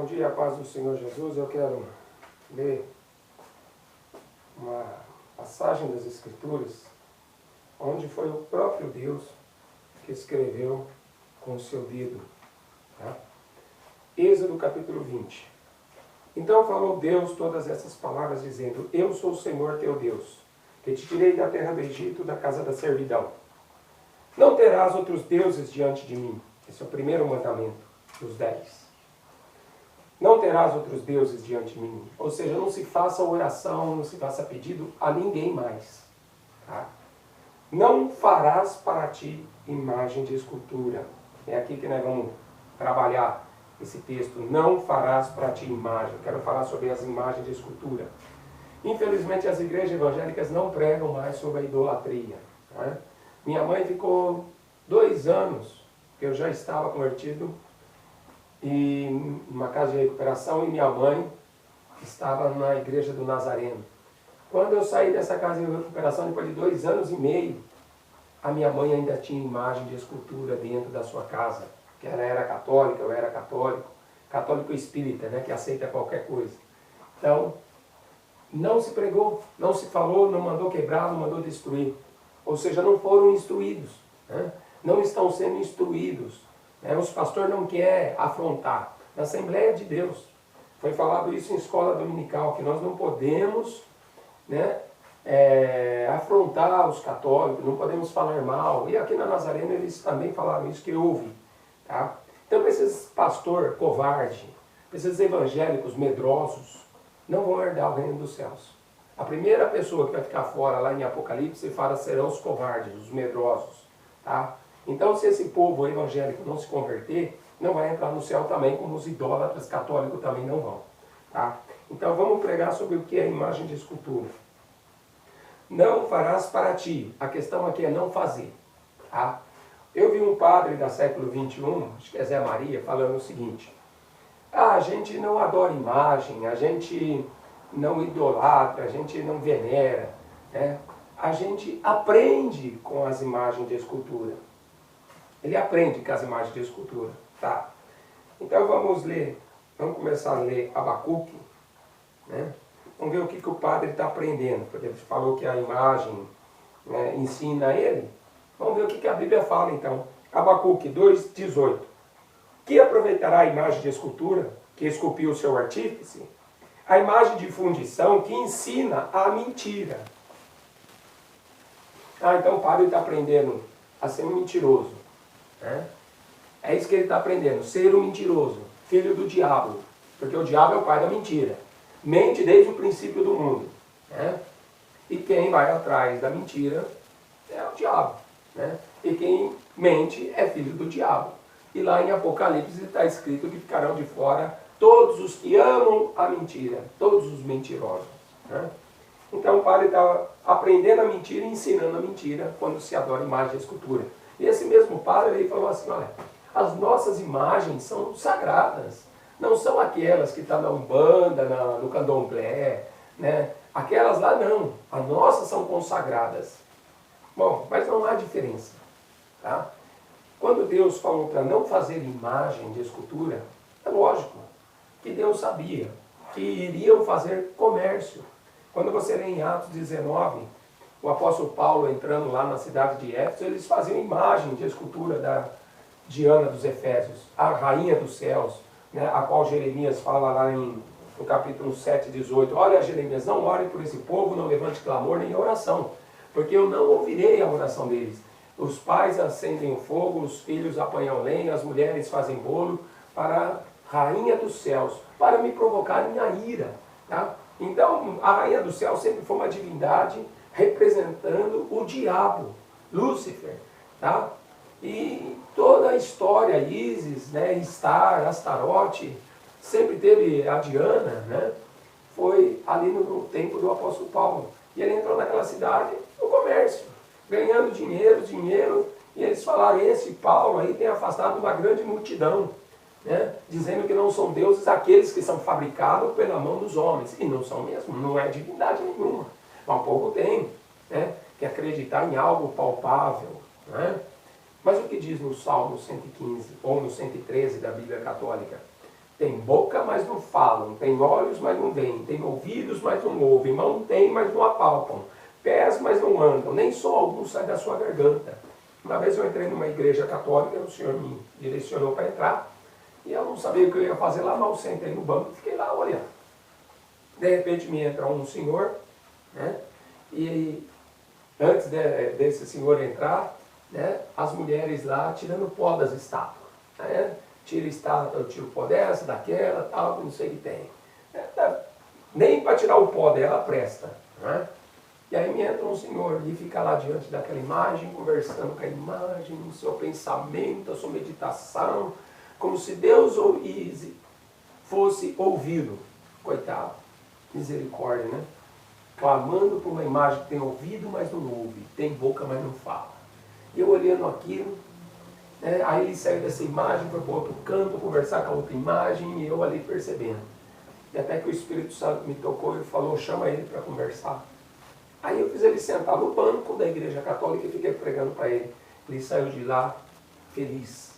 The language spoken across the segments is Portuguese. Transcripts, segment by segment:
Bom dia, a paz do Senhor Jesus. Eu quero ler uma passagem das Escrituras, onde foi o próprio Deus que escreveu com o seu dedo. Tá? Êxodo capítulo 20. Então falou Deus todas essas palavras, dizendo: Eu sou o Senhor teu Deus, que te tirei da terra do Egito, da casa da servidão. Não terás outros deuses diante de mim. Esse é o primeiro mandamento dos 10. Não terás outros deuses diante de mim. Ou seja, não se faça oração, não se faça pedido a ninguém mais. Tá? Não farás para ti imagem de escultura. É aqui que nós vamos trabalhar esse texto. Não farás para ti imagem. Quero falar sobre as imagens de escultura. Infelizmente, as igrejas evangélicas não pregam mais sobre a idolatria. Tá? Minha mãe ficou 2 anos, que eu já estava convertido, e numa casa de recuperação, e minha mãe estava na igreja do Nazareno. Quando eu saí dessa casa de recuperação, depois de 2 anos e meio, a minha mãe ainda tinha imagem de escultura dentro da sua casa, que ela era católica, eu era católico, católico espírita, né, que aceita qualquer coisa. Então, não se pregou, não se falou, não mandou quebrar, não mandou destruir. Ou seja, não foram instruídos, né? Não estão sendo instruídos. Os pastores não querem afrontar. Na Assembleia de Deus, foi falado isso em escola dominical, que nós não podemos, né, afrontar os católicos, não podemos falar mal. E aqui na Nazareno eles também falaram isso, que houve. Tá? Então esses pastores covardes, esses evangélicos medrosos, não vão herdar o reino dos céus. A primeira pessoa que vai ficar fora lá em Apocalipse fala serão os covardes, os medrosos. Tá? Então, se esse povo evangélico não se converter, não vai entrar no céu também, como os idólatras católicos também não vão. Tá? Então, vamos pregar sobre o que é imagem de escultura. Não farás para ti. A questão aqui é não fazer. Tá? Eu vi um padre da século XXI, acho que é Zé Maria, falando o seguinte: a gente não adora imagem, a gente não idolatra, a gente não venera, né? A gente aprende com as imagens de escultura. Ele aprende com as imagens de escultura. Tá? Então vamos começar a ler Abacuque, né? Vamos ver o que o padre está aprendendo, porque ele falou que a imagem, né, ensina ele. Vamos ver o que a Bíblia fala então. Abacuque 2,18. Que aproveitará a imagem de escultura que esculpiu o seu artífice? A imagem de fundição que ensina a mentira. Então o padre está aprendendo a ser um mentiroso. Né? É isso que ele está aprendendo, ser um mentiroso, filho do diabo. Porque o diabo é o pai da mentira. Mente desde o princípio do mundo. Né? E quem vai atrás da mentira é o diabo. Né? E quem mente é filho do diabo. E lá em Apocalipse está escrito que ficarão de fora todos os que amam a mentira, todos os mentirosos. Né? Então o padre está aprendendo a mentira e ensinando a mentira quando se adora imagem e escultura. E esse mesmo padre ele falou assim: olha, as nossas imagens são sagradas, não são aquelas que estão na Umbanda, no Candomblé, né? Aquelas lá não, as nossas são consagradas. Bom, mas não há diferença. Tá? Quando Deus falou para não fazer imagem de escultura, é lógico que Deus sabia que iriam fazer comércio. Quando você lê em Atos 19, o apóstolo Paulo entrando lá na cidade de Éfeso, eles faziam imagem de escultura da Diana dos Efésios, a rainha dos céus, né, a qual Jeremias fala lá no capítulo 7, 18. Olha, Jeremias, não ore por esse povo, não levante clamor nem oração, porque eu não ouvirei a oração deles. Os pais acendem o fogo, os filhos apanham lenha, as mulheres fazem bolo para a rainha dos céus, para me provocarem a ira. Tá? Então, a rainha dos céus sempre foi uma divindade representando o diabo, Lúcifer. Tá? E toda a história, Ísis, né, Star, Astarote, sempre teve a Diana, né? Foi ali no tempo do apóstolo Paulo. E ele entrou naquela cidade no comércio, ganhando dinheiro, e eles falaram: esse Paulo aí tem afastado uma grande multidão, né? Dizendo que não são deuses aqueles que são fabricados pela mão dos homens. E não são mesmo, não é divindade nenhuma. Mas um pouco tem, né? Que acreditar em algo palpável, né? Mas o que diz no Salmo 115, ou no 113 da Bíblia Católica? Tem boca, mas não falam. Tem olhos, mas não veem. Tem ouvidos, mas não ouvem. Mão tem, mas não apalpam. Pés, mas não andam. Nem só algum sai da sua garganta. Uma vez eu entrei numa igreja católica, o senhor me direcionou para entrar. E eu não sabia o que eu ia fazer lá, mas eu sentei no banco e fiquei lá olhando. De repente me entra um senhor, né? E antes desse senhor entrar, né, as mulheres lá tirando o pó das estátuas. Né? Tira estátua, eu tiro o pó dessa, daquela, tal, não sei o que tem. Nem para tirar o pó dela presta. Né? E aí me entra um senhor e fica lá diante daquela imagem, conversando com a imagem, no seu pensamento, a sua meditação, como se Deus fosse ouvido. Coitado, misericórdia, né? Clamando por uma imagem que tem ouvido, mas não ouve, tem boca, mas não fala. E eu olhando aquilo, né, aí ele saiu dessa imagem, foi para outro canto, conversar com a outra imagem, e eu ali percebendo. E até que o Espírito Santo me tocou e falou, chama ele para conversar. Aí eu fiz ele sentar no banco da igreja católica e fiquei pregando para ele. Ele saiu de lá feliz,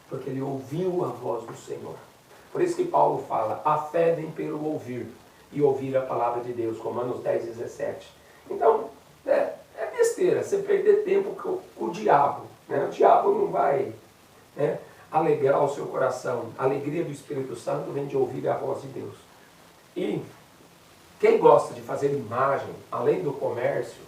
porque ele ouviu a voz do Senhor. Por isso que Paulo fala, a fé vem pelo ouvir, e ouvir a palavra de Deus, Romanos 10:17. Então, é besteira você perder tempo com o diabo. Né? O diabo não vai, né, alegrar o seu coração. A alegria do Espírito Santo vem de ouvir a voz de Deus. E quem gosta de fazer imagem, além do comércio,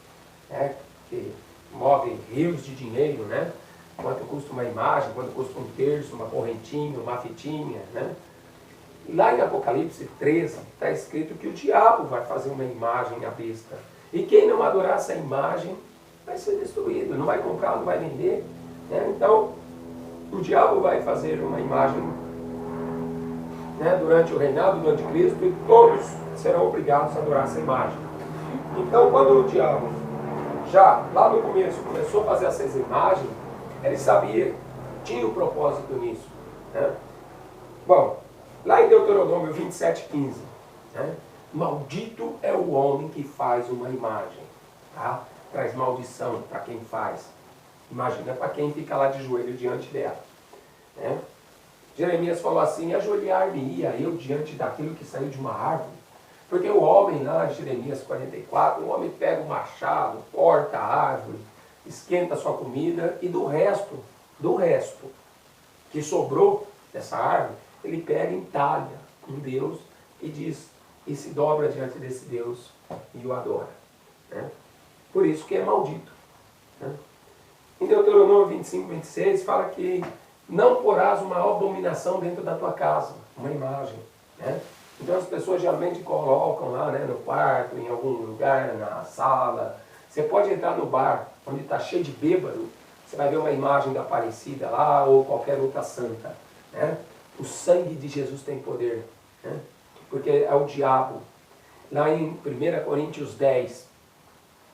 né, que move rios de dinheiro, né? Quanto custa uma imagem, quanto custa um terço, uma correntinha, uma fitinha, né? Lá em Apocalipse 13 está escrito que o diabo vai fazer uma imagem à besta. E quem não adorar essa imagem vai ser destruído, não vai comprar, não vai vender. Né? Então, o diabo vai fazer uma imagem, né, durante o reinado do anticristo e todos serão obrigados a adorar essa imagem. Então, quando o diabo, já lá no começo, começou a fazer essas imagens, ele sabia, tinha um propósito nisso. Né? Bom, lá em Deuteronômio 27:15, né? Maldito é o homem que faz uma imagem. Tá? Traz maldição para quem faz. Imagina para quem fica lá de joelho diante dela. Né? Jeremias falou assim, ajoelhar-me-ia eu diante daquilo que saiu de uma árvore. Porque o homem lá em Jeremias 44, o homem pega o machado, corta a árvore, esquenta a sua comida e do resto que sobrou dessa árvore, ele pega e entalha um Deus e diz, e se dobra diante desse Deus e o adora. Né? Por isso que é maldito. Né? Em Deuteronômio 25:26 fala que não porás uma abominação dentro da tua casa, uma imagem. Né? Então as pessoas geralmente colocam lá, né, no quarto, em algum lugar, na sala. Você pode entrar no bar, onde está cheio de bêbado, você vai ver uma imagem da Aparecida lá, ou qualquer outra santa. Né? O sangue de Jesus tem poder. Né? Porque é o diabo. Lá em 1 Coríntios 10,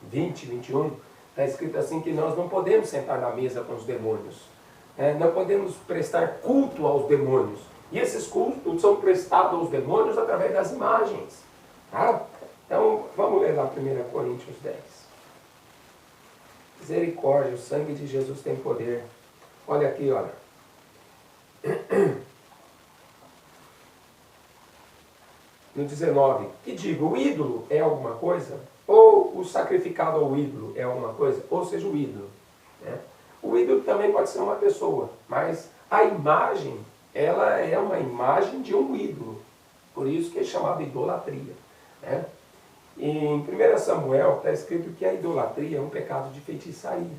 20, 21, está escrito assim que nós não podemos sentar na mesa com os demônios. Não podemos prestar culto aos demônios. E esses cultos são prestados aos demônios através das imagens. Tá? Então, vamos ler lá 1 Coríntios 10. Misericórdia, o sangue de Jesus tem poder. Olha aqui, olha. No 19, que digo, o ídolo é alguma coisa? Ou o sacrificado ao ídolo é alguma coisa? Ou seja, o ídolo. Né? O ídolo também pode ser uma pessoa, mas a imagem, ela é uma imagem de um ídolo. Por isso que é chamada idolatria. Né? E em 1 Samuel está escrito que a idolatria é um pecado de feitiçaria.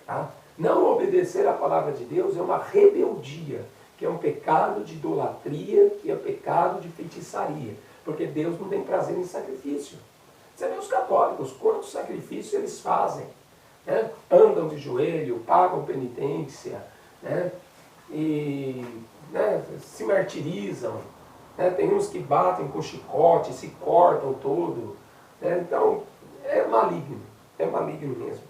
Tá? Não obedecer à palavra de Deus é uma rebeldia, que é um pecado de idolatria, que é um pecado de feitiçaria. Porque Deus não tem prazer em sacrifício. Você vê os católicos, quantos sacrifícios eles fazem. Né? Andam de joelho, pagam penitência, né? E né, se martirizam. Né? Tem uns que batem com chicote, se cortam todo. Né? Então, é maligno mesmo.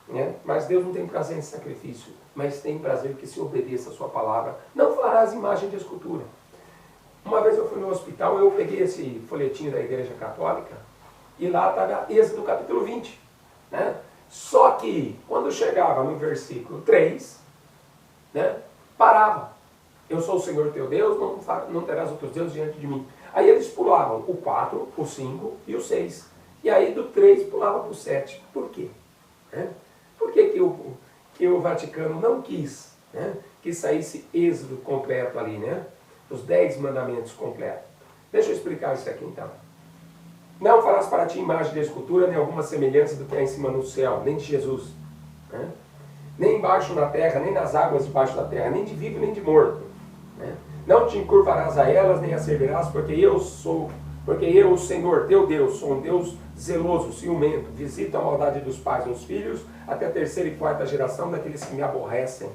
Né? Mas Deus não tem prazer em sacrifício, mas tem prazer que se obedeça a sua palavra. Não farás imagem de escultura. Uma vez eu fui no hospital, eu peguei esse folhetinho da Igreja Católica e lá estava Êxodo capítulo 20. Né? Só que, quando chegava no versículo 3, né, parava. Eu sou o Senhor teu Deus, não terás outros deuses diante de mim. Aí eles pulavam o 4, o 5 e o 6. E aí do 3 pulava para o 7. Por quê? Por que o Vaticano não quis, que saísse Êxodo completo ali, os 10 mandamentos completos? Deixa eu explicar isso aqui então. Não farás para ti imagem de escultura, nem alguma semelhança do que há em cima no céu, nem de Jesus. Nem embaixo na terra, nem nas águas debaixo da terra, nem de vivo, nem de morto. Não te encurvarás a elas, nem a servirás, porque eu, o Senhor, teu Deus, sou um Deus zeloso, ciumento, visito a maldade dos pais nos filhos, até a terceira e quarta geração daqueles que me aborrecem.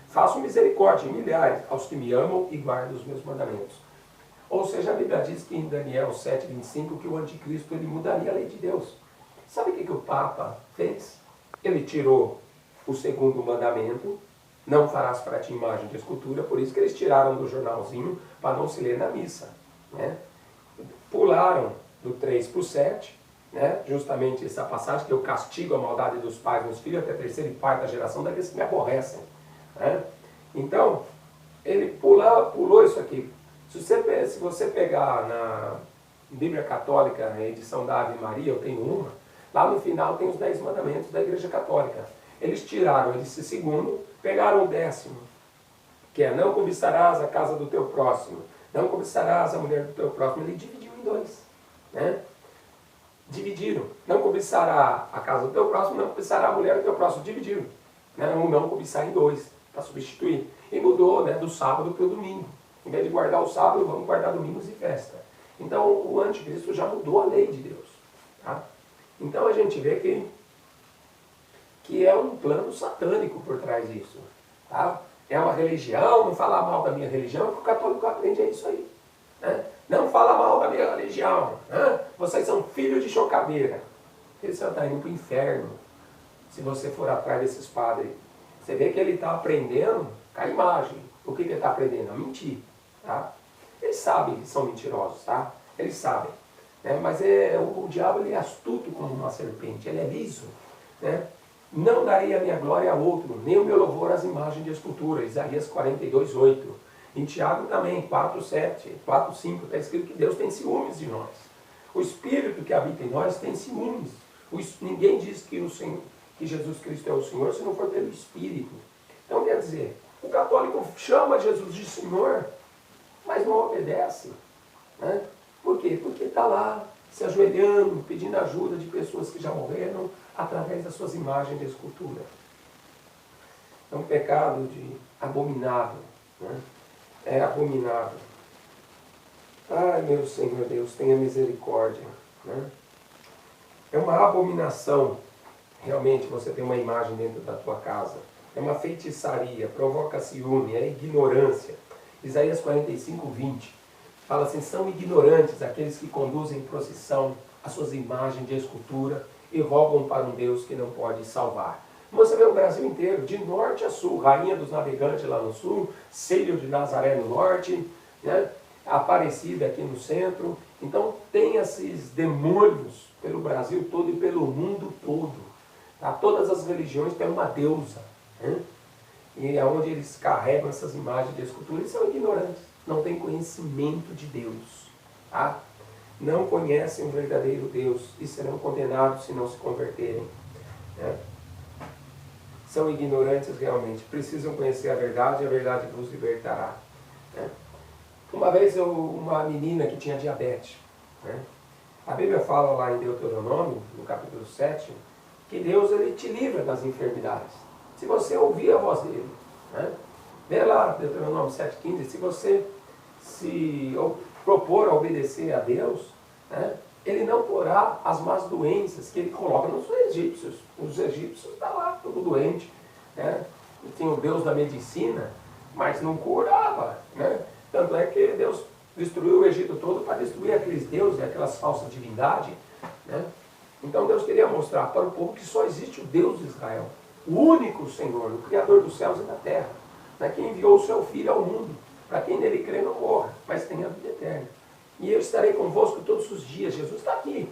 Faço misericórdia em milhares aos que me amam e guardam os meus mandamentos. Ou seja, a Bíblia diz que em Daniel 7,25 que o anticristo ele mudaria a lei de Deus. Sabe o que o Papa fez? Ele tirou o segundo mandamento, não farás para ti imagem de escultura, por isso que eles tiraram do jornalzinho para não se ler na missa. Pularam do 3 para o 7, justamente essa passagem que eu castigo a maldade dos pais nos filhos até a terceira e quarta geração daqueles que me aborrecem. Então, ele pulou isso aqui. Se você pegar na Bíblia Católica, a edição da Ave Maria, eu tenho uma, lá no final tem os 10 mandamentos da Igreja Católica. Eles tiraram esse segundo, pegaram o 10º, que é não cobiçarás a casa do teu próximo, não cobiçarás a mulher do teu próximo. Ele dividiu em 2. Dividiram. Não cobiçará a casa do teu próximo, não cobiçará a mulher do teu próximo. Dividiram. Não cobiçar em 2, para substituir. E mudou do sábado para o domingo. Em vez de guardar o sábado, vamos guardar domingos e festa. Então o anticristo já mudou a lei de Deus. Então a gente vê que é um plano satânico por trás disso. É uma religião, não falar mal da minha religião, é que o católico aprende isso aí. Não fala mal da minha religião. Vocês são filhos de chocadeira. Você está indo para o inferno se você for atrás desses padres. Você vê que ele está aprendendo com a imagem. O que ele está aprendendo? A mentir. Eles sabem que são mentirosos. Eles sabem. Mas o diabo ele é astuto como uma serpente. Ele é liso. Não darei a minha glória a outro, nem o meu louvor às imagens de escultura. Isaías 42:8. Em Tiago também, 4:7, 4:5, está escrito que Deus tem ciúmes de nós. O Espírito que habita em nós tem ciúmes. Ninguém diz que Jesus Cristo é o Senhor se não for pelo Espírito. Então quer dizer, o católico chama Jesus de Senhor, mas não obedece. Por quê? Porque está lá se ajoelhando, pedindo ajuda de pessoas que já morreram através das suas imagens de escultura. É um pecado abominável. É abominável. Ai, meu Senhor Deus, tenha misericórdia. É uma abominação, realmente, você tem uma imagem dentro da tua casa. É uma feitiçaria, provoca ciúme, é ignorância. Isaías 45:20 fala assim, são ignorantes aqueles que conduzem em procissão as suas imagens de escultura e rogam para um Deus que não pode salvar. Você vê o Brasil inteiro, de norte a sul, Rainha dos Navegantes lá no sul, Cílio de Nazaré no norte, Aparecida aqui no centro. Então tem esses demônios pelo Brasil todo e pelo mundo todo. Todas as religiões têm uma deusa. E é onde eles carregam essas imagens de escultura e são ignorantes. Não têm conhecimento de Deus. Não conhecem o verdadeiro Deus e serão condenados se não se converterem. São ignorantes realmente. Precisam conhecer a verdade e a verdade vos libertará. Uma vez uma menina que tinha diabetes. A Bíblia fala lá em Deuteronômio, no capítulo 7, que Deus ele te livra das enfermidades. Se você ouvir a voz dele. Vê lá, Deuteronômio 7,15, se você se propor a obedecer a Deus, ele não porá as más doenças que ele coloca nos egípcios. Os egípcios estão lá, todo doente. Tinha o Deus da medicina, mas não curava. Tanto é que Deus destruiu o Egito todo para destruir aqueles deuses, aquelas falsas divindades. Então Deus queria mostrar para o povo que só existe o Deus de Israel. O único Senhor, o Criador dos céus e da terra. Que enviou o seu Filho ao mundo, para quem nele crê não morra, mas tenha a vida eterna. E eu estarei convosco todos os dias. Jesus está aqui.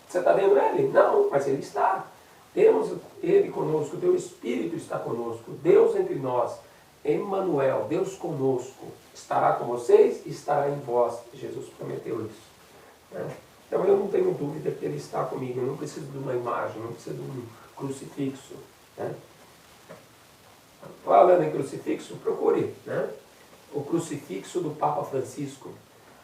Você está vendo ele? Não, mas ele está. Temos ele conosco, o teu Espírito está conosco. Deus entre nós. Emmanuel, Deus conosco, estará com vocês e estará em vós. Jesus prometeu isso. Né? Então eu não tenho dúvida que Ele está comigo. Eu não preciso de uma imagem, não preciso de um crucifixo. Né? Falando em crucifixo, procure, né? O crucifixo do Papa Francisco.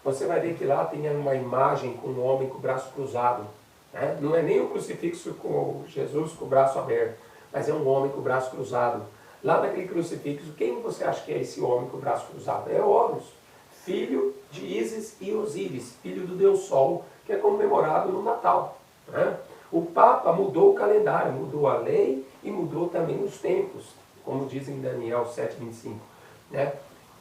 Você vai ver que lá tem uma imagem com um homem com o braço cruzado. Né? Não é nem o crucifixo com Jesus com o braço aberto, mas é um homem com o braço cruzado. Lá naquele crucifixo, quem você acha que é esse homem com o braço cruzado? É Horus, filho de Ísis e Osíris, filho do Deus Sol, que é comemorado no Natal. Né? O Papa mudou o calendário, mudou a lei e mudou também os tempos, como diz em Daniel 7,25. Né?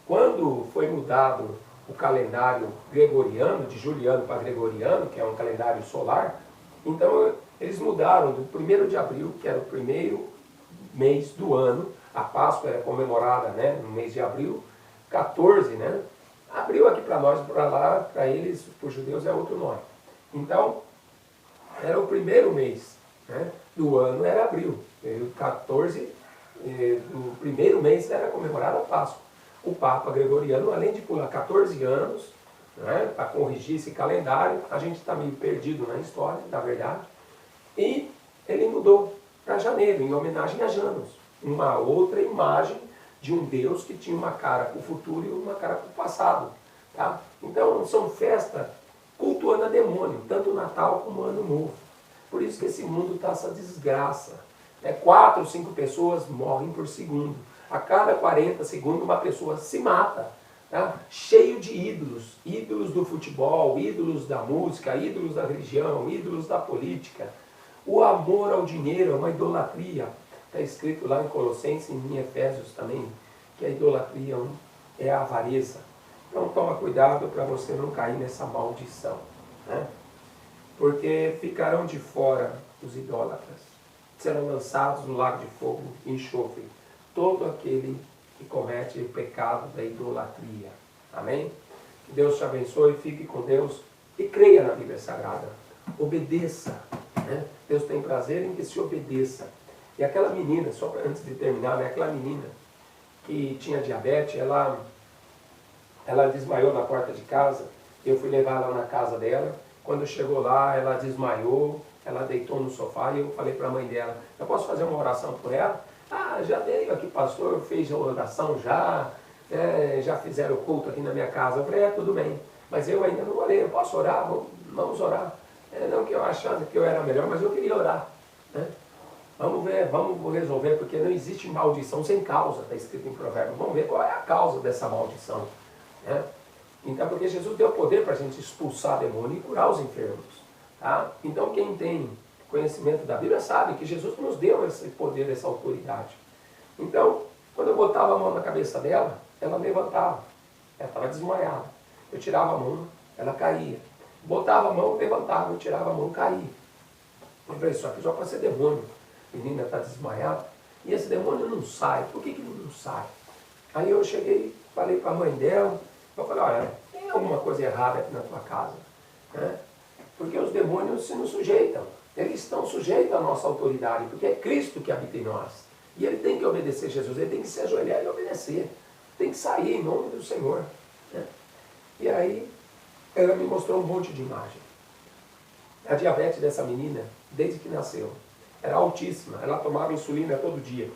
Quando foi mudado o calendário gregoriano, de Juliano para Gregoriano, que é um calendário solar, então eles mudaram do 1º de abril, que era o primeiro mês do ano, a Páscoa era comemorada, né, no mês de abril, 14, né? Abril aqui para nós, para lá, para eles, para os judeus é outro nome. Então, era o primeiro mês, né, do ano, era abril. O 14 do primeiro mês era comemorada a Páscoa. O Papa Gregoriano, além de pular 14 anos, né, para corrigir esse calendário, a gente está meio perdido na história, na verdade, e ele mudou para janeiro, em homenagem a Janos, uma outra imagem de um Deus que tinha uma cara para o futuro e uma cara para o passado. Tá? Então são festas cultuando a demônio, tanto o Natal como o Ano Novo. Por isso que esse mundo está essa desgraça. 4 ou 5 pessoas morrem por segundo. A cada 40 segundos uma pessoa se mata. Tá? Cheio de ídolos. Ídolos do futebol, ídolos da música, ídolos da religião, ídolos da política. O amor ao dinheiro é uma idolatria. Está escrito lá em Colossenses e em Efésios também, que a idolatria é a avareza. Então toma cuidado para você não cair nessa maldição. Né? Porque ficarão de fora os idólatras. Serão lançados no lago de fogo e enxofre. Todo aquele que comete o pecado da idolatria. Amém? Que Deus te abençoe, fique com Deus e creia na Bíblia Sagrada. Obedeça. Né? Deus tem prazer em que se obedeça. E aquela menina, só antes de terminar, né, aquela menina que tinha diabetes, ela desmaiou na porta de casa. Eu fui levar ela na casa dela. Quando chegou lá, ela desmaiou, ela deitou no sofá e eu falei para a mãe dela, eu posso fazer uma oração por ela? Ah, já veio aqui, pastor, fez a oração já, já fizeram o culto aqui na minha casa. Eu falei, tudo bem, mas eu ainda não orei, eu posso orar? Vamos orar. Não que eu achava que eu era melhor, mas eu queria orar. Né? Vamos ver, vamos resolver, porque não existe maldição sem causa, está escrito em Provérbios. Vamos ver qual é a causa dessa maldição. Né? Então, porque Jesus deu poder para a gente expulsar demônio e curar os enfermos. Tá? Então, quem tem conhecimento da Bíblia sabe que Jesus nos deu esse poder, essa autoridade. Então, quando eu botava a mão na cabeça dela, ela levantava. Ela estava desmaiada. Eu tirava a mão, ela caía. Botava a mão, levantava, eu tirava a mão, caía. Eu falei, isso aqui só pode ser demônio. A menina está desmaiada. E esse demônio não sai. Por que ele não sai? Aí eu cheguei, falei para a mãe dela, eu falei, olha, tem alguma coisa errada aqui na tua casa. Né? Porque os demônios se nos sujeitam. Eles estão sujeitos à nossa autoridade, porque é Cristo que habita em nós. E ele tem que obedecer Jesus, ele tem que se ajoelhar e obedecer. Tem que sair em nome do Senhor. Né? E aí, ela me mostrou um monte de imagem. A diabetes dessa menina, desde que nasceu, era altíssima. Ela tomava insulina todo dia.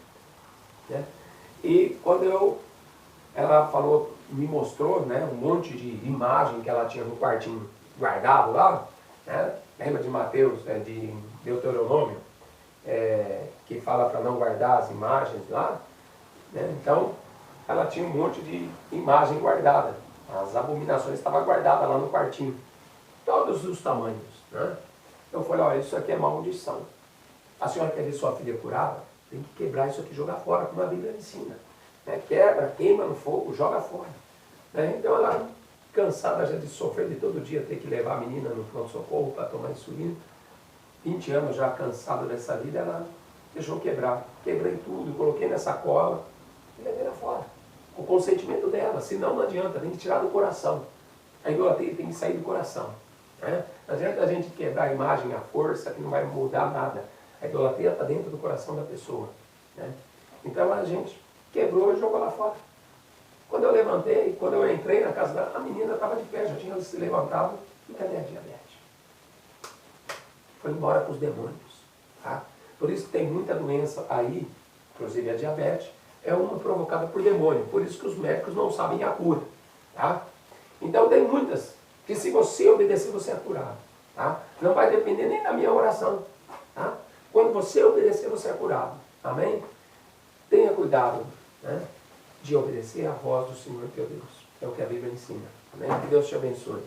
Né? E quando ela falou, me mostrou, né, um monte de imagem que ela tinha no quartinho guardado lá, né? Lembra de Mateus, de Deuteronômio, que fala para não guardar as imagens lá? Né? Então, ela tinha um monte de imagem guardada. As abominações estavam guardadas lá no quartinho. Todos os tamanhos. Né? Eu falei, olha, isso aqui é maldição. A senhora quer ver sua filha curada? Tem que quebrar isso aqui e jogar fora, como a Bíblia ensina. Né? Quebra, queima no fogo, joga fora. Né? Então ela, cansada já de sofrer de todo dia, ter que levar a menina no pronto-socorro para tomar insulina, 20 anos já cansada dessa vida, ela deixou quebrar. Quebrei tudo, coloquei na sacola e levei lá fora. Com o consentimento dela, senão não adianta, tem que tirar do coração. A idolatria tem que sair do coração. Né? Não adianta a gente quebrar a imagem, a força, que não vai mudar nada. A idolatria está dentro do coração da pessoa. Né? Então a gente quebrou e jogou lá fora. Quando eu levantei, quando eu entrei na casa dela, a menina estava de pé, já tinha se levantado. E cadê a diabetes? Foi embora para os demônios. Tá? Por isso que tem muita doença aí, inclusive a diabetes, é uma provocada por demônio. Por isso que os médicos não sabem a cura. Tá? Então tem muitas que se você obedecer, você é curado. Tá? Não vai depender nem da minha oração. Tá? Quando você obedecer, você é curado. Amém? Tenha cuidado, né, de obedecer à voz do Senhor teu Deus. É o que a Bíblia ensina. Amém? Que Deus te abençoe.